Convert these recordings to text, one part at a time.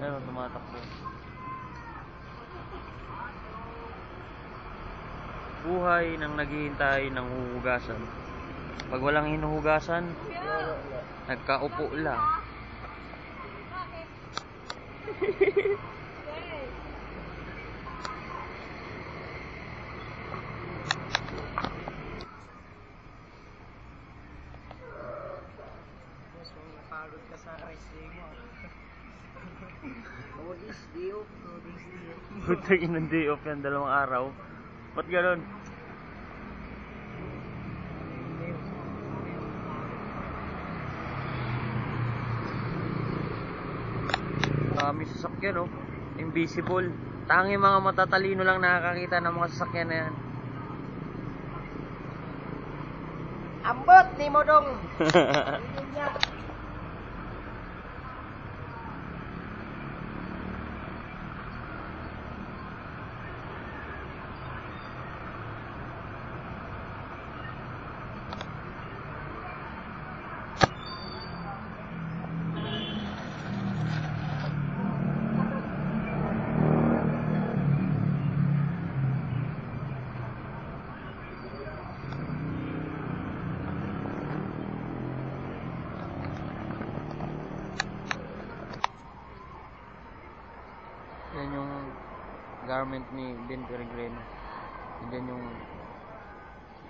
Ayun, tumatakbo. Buhay ng naghihintay ng huhugasan. Pag walang hinuhugasan, nagkaupo lang. Napagod ka sa rest day mo. This day off. Buti ng day off yan, 2 araw. Ba't gano'n? May sasakyan, oh. Invisible. Tanging mga matatalino lang nakakakita ng mga sasakyan na yan. Ambot ni mo dong. Yan yung garment ni Ben Peregrino. Yan yung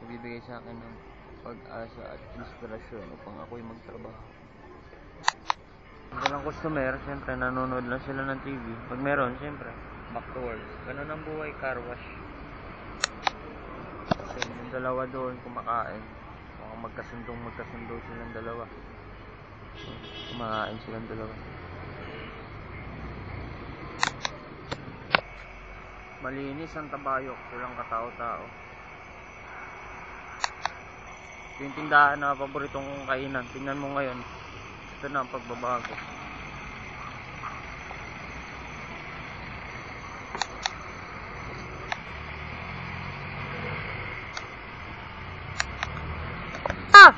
ibibigay sa akin ng pag-asa at inspirasyon upang ako'y magtrabaho. Pag walang customer, siyempre nanonood lang sila ng TV. Pag meron, siyempre back to work. Ganun ang buhay, car wash. So, yung dalawa doon kumakain. Mukhang magkasundo silang dalawa. So, kumakain silang dalawa. Malinis ang Tabayok, walang katao-tao. Ito yung tindahan na paboritong kong kainan. Tingnan mo ngayon, ito na ang pagbabago. Ah!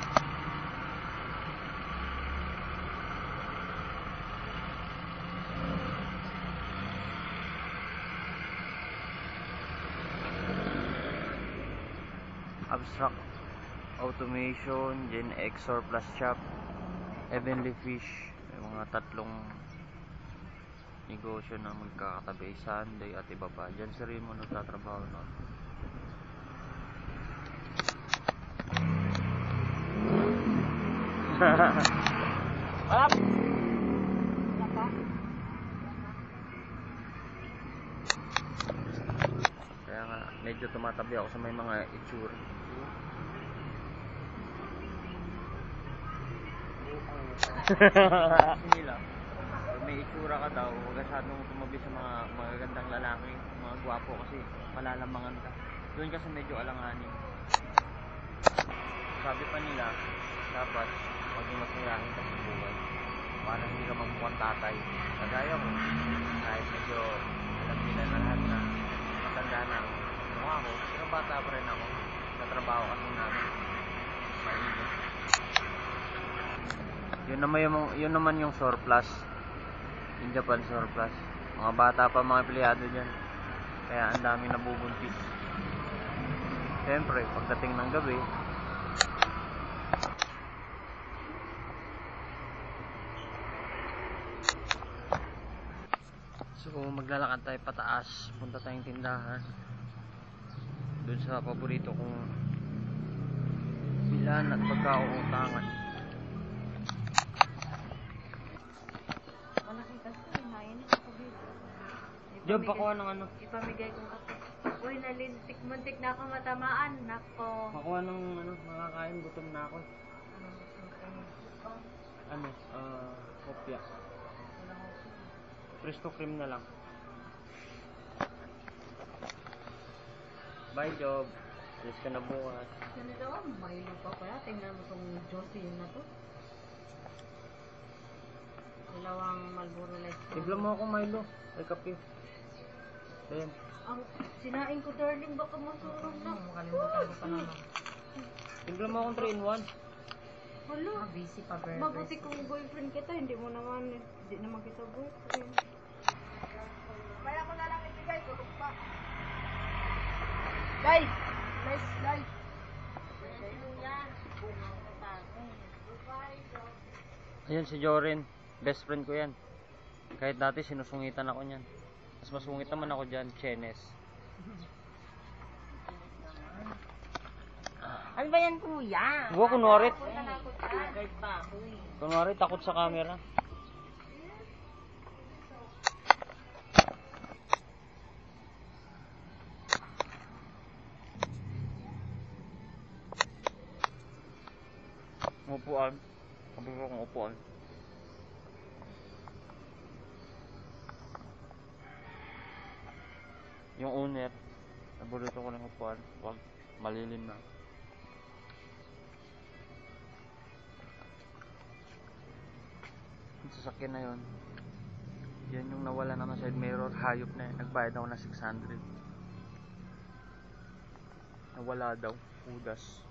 Abstract Automation, Gen X Surplus Shop, Heavenly Fish. May mga 3 negosyo na magkakatabi, Sunday at iba pa. Diyan si Remo nagtatrabaho na. Kaya nga medyo tumatabi ako sa may mga itsura. Nila. Pag may itsura ka daw, huwag masyadong tumabi sa mga magagandang lalaki, mga gwapo kasi malalamangan ka. Doon kasi medyo alanganin. Sabi pa nila, dapat maging masayahin ka sa buhay para hindi ka magmukhang tatay. Kagaya ko, kahit medyo alam nila na lahat na matanda na ako, mukha ko, pero bata pa rin ako. Natrabaho kasi namin. Mainit. Yun naman yung surplus. Yung Japan surplus. Mga bata pa, mga empleyado dyan. Kaya ang dami nabubuntis. Siyempre, pagdating ng gabi, so maglalakad tayo pataas. Punta tayong tindahan doon sa paborito kong bilan at pagkauutangan. Job, pakuha ng ano? Ipamigay kong kape. Uy, nalintik, muntik na ako matamaan. Nako. Pakuha ng ano, makakain, gutom na ako. Ano, kopya. Presto cream na lang. Bye, Job. Alis ka na bukas. Ganito, Milo pa pala. Tingnan mo itong Jocelyn na to. Dalawang Marlboro Light. Tigla mo ako, Milo. Ay, kape. Ayan. Ang sinain ko, darling, baka masurog na. Makalimutan ko pa naman. Tigla mo akong 3-in-1. Hala. Busy pa, very Mabuti kong boyfriend kita. Hindi mo naman, hindi naman kita boyfriend. Mamaya ko na lang ibigay, tulog pa. Guys! Guys, guys! Ayun si Jorin. Best friend ko yan. Kahit dati sinusungitan ako niyan. Mas masungit naman ako dyan, Chenes. Ano ba yan, kuya? Huwag kunwari. Guys pa ako eh. Kunwari takot sa camera. Upuan. Sabi ko kung upuan. Yung owner, naburito ko ng upuan. Wag, malilim na. Yung sasakyan na yun, yan yung nawala naman side mirror. Hayop na yun. Nagbayad ako ng 600. Nawala daw. Udas.